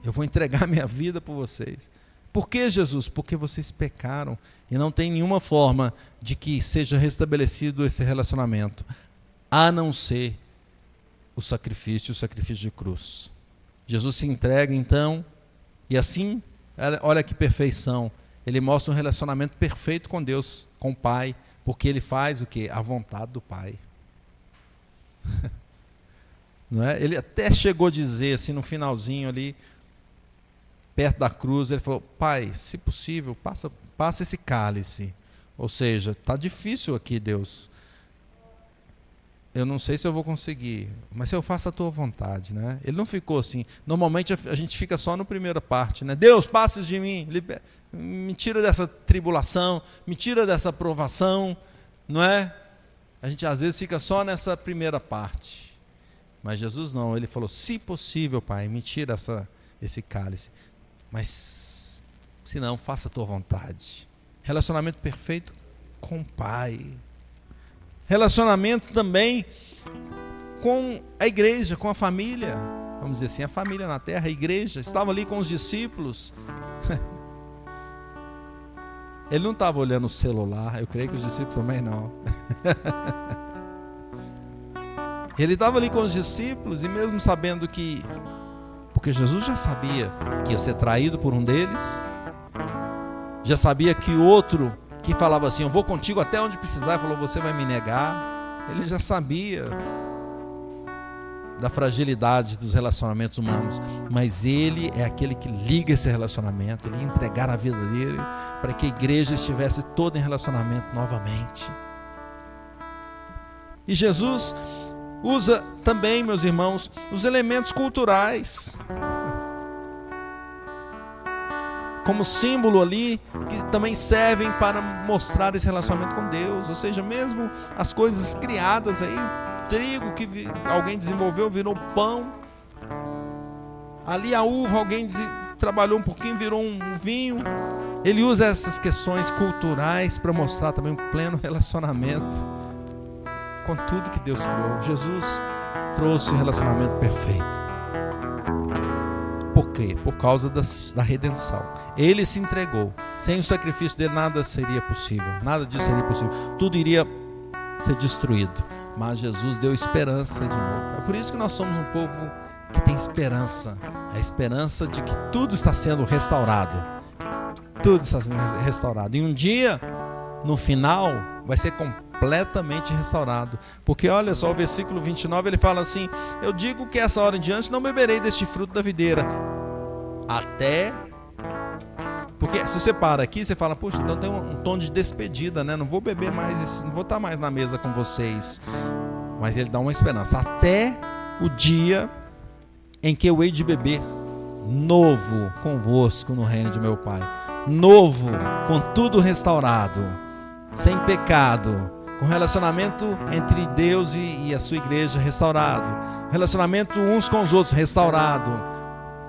Speaker 1: Eu vou entregar minha vida por vocês. Por que, Jesus? Porque vocês pecaram e não tem nenhuma forma de que seja restabelecido esse relacionamento, a não ser o sacrifício de cruz. Jesus se entrega então, e assim, olha que perfeição, ele mostra um relacionamento perfeito com Deus, com o Pai, porque ele faz o quê? A vontade do Pai. Não é? Ele até chegou a dizer assim no finalzinho ali, perto da cruz, ele falou, Pai, se possível, passa esse cálice. Ou seja, está difícil aqui, Deus. Eu não sei se eu vou conseguir, mas se eu faço a tua vontade, né? Ele não ficou assim. Normalmente a gente fica só na primeira parte, né? Deus, passa de mim, me tira dessa tribulação, me tira dessa provação, não é? A gente às vezes fica só nessa primeira parte. Mas Jesus não, ele falou, se possível, Pai, me tira esse cálice. Mas, se não, faça a tua vontade. Relacionamento perfeito com o Pai. Relacionamento também com a igreja, com a família. Vamos dizer assim, a família na terra, a igreja. Estava ali com os discípulos. Ele não estava olhando o celular, eu creio que os discípulos também não. Ele estava ali com os discípulos, e mesmo sabendo porque Jesus já sabia que ia ser traído por um deles, Já sabia que outro que falava assim, eu vou contigo até onde precisar, e falou, você vai me negar. Ele já sabia da fragilidade dos relacionamentos humanos, mas ele é aquele que liga esse relacionamento, ele ia entregar a vida dele para que a igreja estivesse toda em relacionamento novamente. E Jesus usa também, meus irmãos, os elementos culturais como símbolo ali, que também servem para mostrar esse relacionamento com Deus. Ou seja, mesmo as coisas criadas aí, trigo que alguém desenvolveu virou pão, ali a uva alguém trabalhou um pouquinho, virou um vinho. Ele usa essas questões culturais para mostrar também um pleno relacionamento com tudo que Deus criou. Jesus trouxe o relacionamento perfeito. Por quê? Por causa da redenção. Ele se entregou. Sem o sacrifício dele nada seria possível. Nada disso seria possível. Tudo iria ser destruído. Mas Jesus deu esperança de novo. É por isso que nós somos um povo que tem esperança. A esperança de que tudo está sendo restaurado. Tudo está sendo restaurado. E um dia, no final, vai ser completamente restaurado. Porque olha só, o versículo 29, ele fala assim: eu digo que essa hora em diante não beberei deste fruto da videira. Até... Porque se você para aqui, você fala, puxa, então tem um tom de despedida, né? Não vou beber mais isso, não vou estar mais na mesa com vocês. Mas ele dá uma esperança. Até o dia em que eu hei de beber novo convosco no reino de meu Pai. Novo, com tudo restaurado, sem pecado, com relacionamento entre Deus e a sua igreja restaurado, relacionamento uns com os outros restaurado,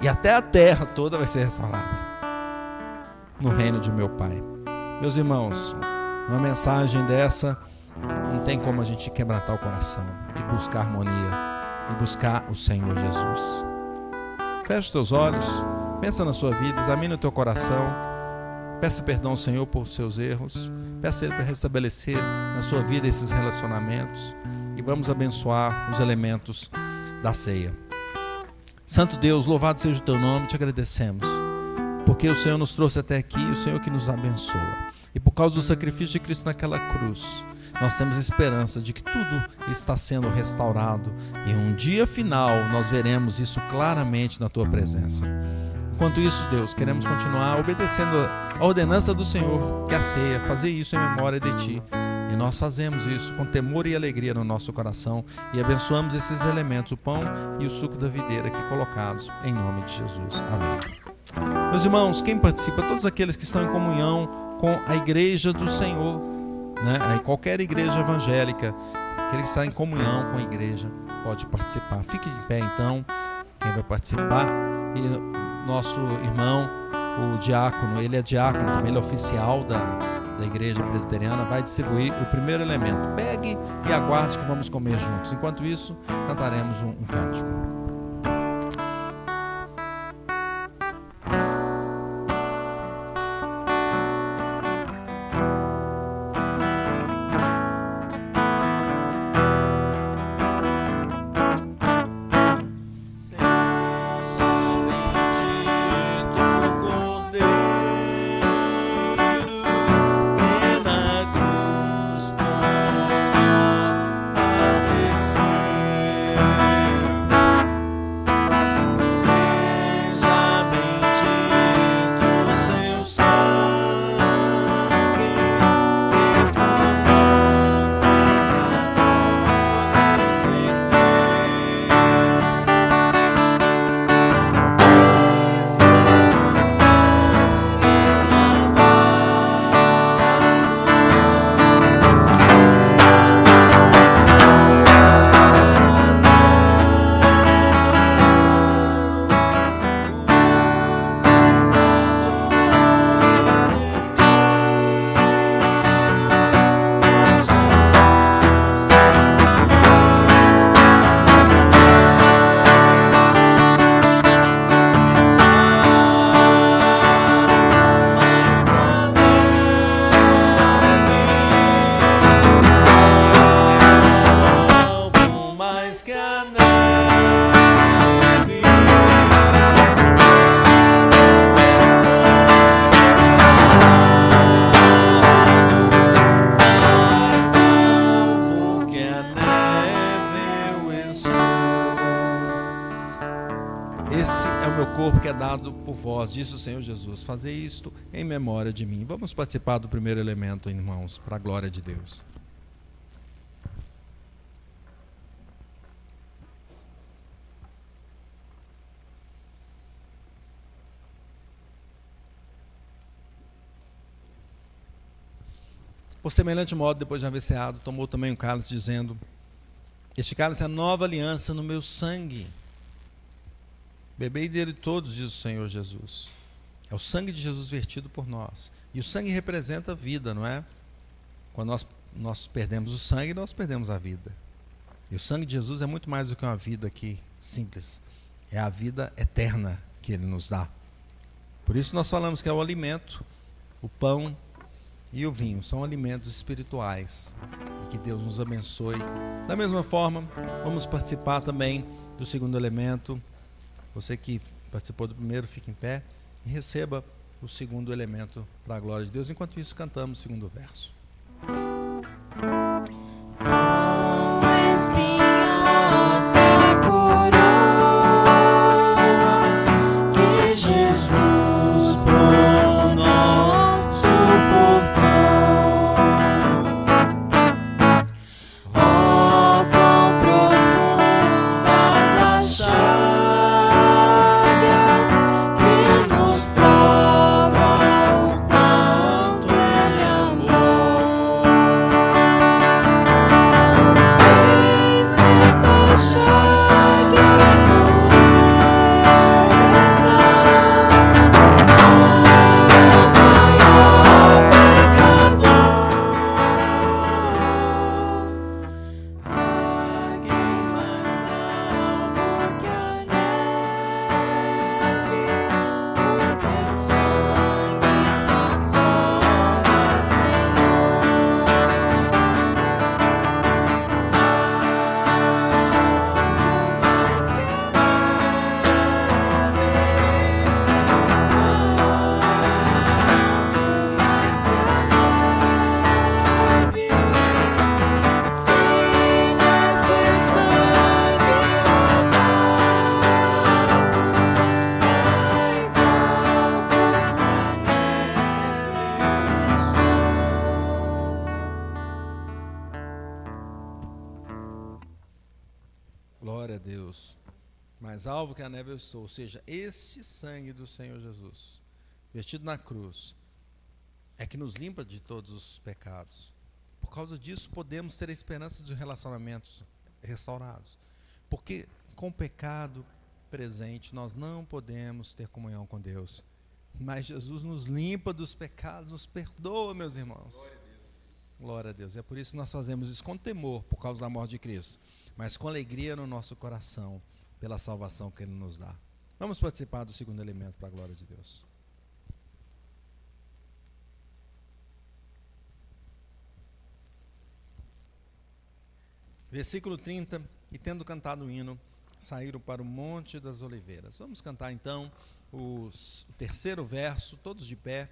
Speaker 1: e até a terra toda vai ser restaurada no reino de meu Pai. Meus irmãos, uma mensagem dessa não tem como a gente quebrantar o coração e buscar harmonia e buscar o Senhor Jesus. Feche os teus olhos, pensa na sua vida, examine o teu coração, peça perdão ao Senhor por seus erros, peça a Ele para restabelecer na sua vida esses relacionamentos e vamos abençoar os elementos da ceia. Santo Deus, louvado seja o teu nome, te agradecemos, porque o Senhor nos trouxe até aqui, o Senhor que nos abençoa. E por causa do sacrifício de Cristo naquela cruz, nós temos esperança de que tudo está sendo restaurado e um dia final nós veremos isso claramente na tua presença. Enquanto isso, Deus, queremos continuar obedecendo a ordenança do Senhor, que é a ceia, fazer isso em memória de Ti. E nós fazemos isso com temor e alegria no nosso coração e abençoamos esses elementos, o pão e o suco da videira aqui colocados, em nome de Jesus. Amém. Meus irmãos, quem participa, todos aqueles que estão em comunhão com a igreja do Senhor, né? Qualquer igreja evangélica, aquele que está em comunhão com a igreja, pode participar. Fique de pé então, quem vai participar. E nosso irmão, o diácono, ele é diácono também, ele é oficial da igreja presbiteriana, vai distribuir o primeiro elemento. Pegue e aguarde que vamos comer juntos. Enquanto isso, cantaremos um cântico. esse é o meu corpo que é dado por vós, disse o Senhor Jesus. Fazei isto em memória de mim. Vamos participar do primeiro elemento, irmãos, para a glória de Deus. Por semelhante modo, depois de haver ceado, tomou também um cálice, dizendo: este cálice é a nova aliança no meu sangue. Bebei dele todos, diz o Senhor Jesus. É o sangue de Jesus vertido por nós. E o sangue representa a vida, não é? Quando nós perdemos o sangue, nós perdemos a vida. E o sangue de Jesus é muito mais do que uma vida aqui simples. É a vida eterna que ele nos dá. Por isso nós falamos que é o alimento, o pão e o vinho. São alimentos espirituais. E que Deus nos abençoe. Da mesma forma, vamos participar também do segundo elemento. Você que participou do primeiro, fique em pé e receba o segundo elemento para a glória de Deus. Enquanto isso, cantamos o segundo verso.
Speaker 2: Com espinhosa coroa que Jesus por nós suportou. Oh, quão profundas as chagas que nos provam o quanto Ele amou. Estas chagas purezas, o maior pecador, alguém mais alvo que a neve, o teu sangue consola, Senhor.
Speaker 1: Glória a Deus. Mais alvo que a neve eu estou. Ou seja, este sangue do Senhor Jesus, vertido na cruz, é que nos limpa de todos os pecados. Por causa disso, podemos ter a esperança de relacionamentos restaurados. Porque com o pecado presente, nós não podemos ter comunhão com Deus. Mas Jesus nos limpa dos pecados, nos perdoa, meus irmãos. Glória a Deus. É por isso que nós fazemos isso com temor, por causa da morte de Cristo, mas com alegria no nosso coração, pela salvação que Ele nos dá. Vamos participar do segundo elemento para a glória de Deus. Versículo 30. E tendo cantado o hino, saíram para o Monte das Oliveiras. Vamos cantar então o terceiro verso, todos de pé,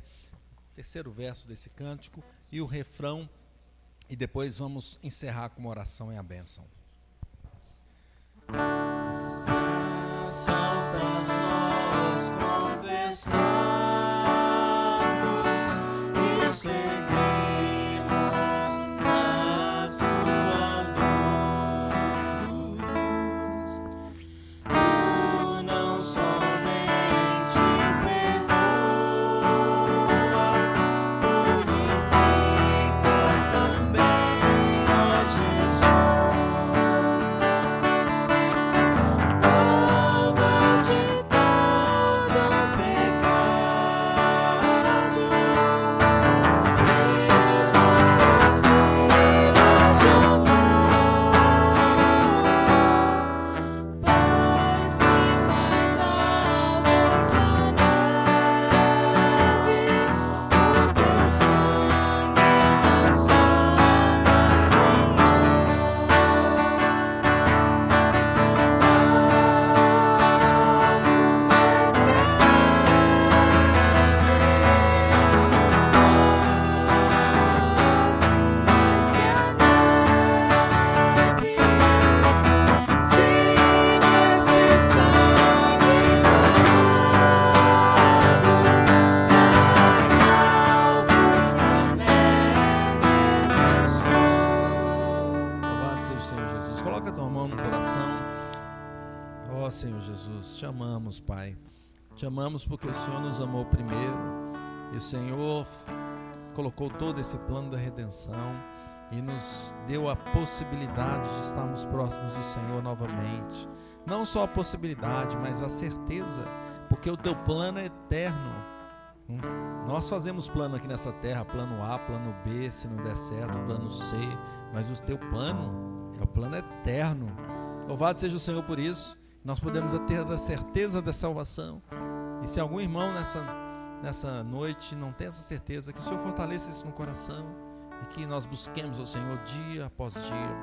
Speaker 1: terceiro verso desse cântico e o refrão, e depois vamos encerrar com uma oração e a bênção.
Speaker 2: Santas nós confessamos e seguimos na tua luz. Tu não somente perdoas, purificas também, ó Jesus. Lava
Speaker 1: Jesus. Coloca a tua mão no coração. Ó Senhor Jesus, te amamos, Pai. Te amamos porque o Senhor nos amou primeiro. E o Senhor colocou todo esse plano da redenção e nos deu a possibilidade de estarmos próximos do Senhor novamente. Não só a possibilidade, mas a certeza, porque o teu plano é eterno. Nós fazemos plano aqui nessa terra, plano A, plano B, se não der certo, plano C, mas o teu plano é o plano eterno. Louvado seja o Senhor por isso. Nós podemos ter a certeza da salvação. E se algum irmão nessa noite não tem essa certeza, que o Senhor fortaleça isso no coração e que nós busquemos o Senhor dia após dia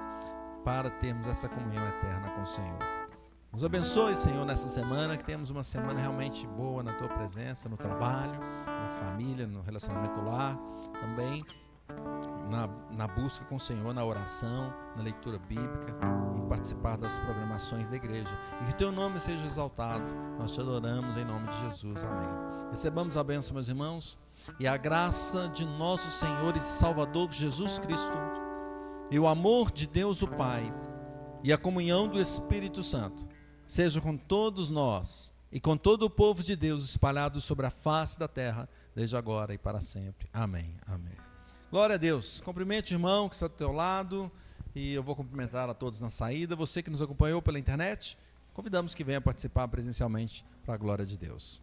Speaker 1: para termos essa comunhão eterna com o Senhor. Nos abençoe, Senhor, nessa semana, que temos uma semana realmente boa na Tua presença, no trabalho, na família, no relacionamento lar, também na busca com o Senhor, na oração, na leitura bíblica, em participar das programações da igreja. E que o Teu nome seja exaltado. Nós Te adoramos em nome de Jesus. Amém. Recebamos a bênção, meus irmãos, e a graça de nosso Senhor e Salvador Jesus Cristo, e o amor de Deus o Pai, e a comunhão do Espírito Santo, seja com todos nós e com todo o povo de Deus espalhado sobre a face da terra, desde agora e para sempre. Amém. Amém. Glória a Deus. Cumprimente o irmão que está do teu lado, e eu vou cumprimentar a todos na saída. Você que nos acompanhou pela internet, convidamos que venha participar presencialmente para a glória de Deus.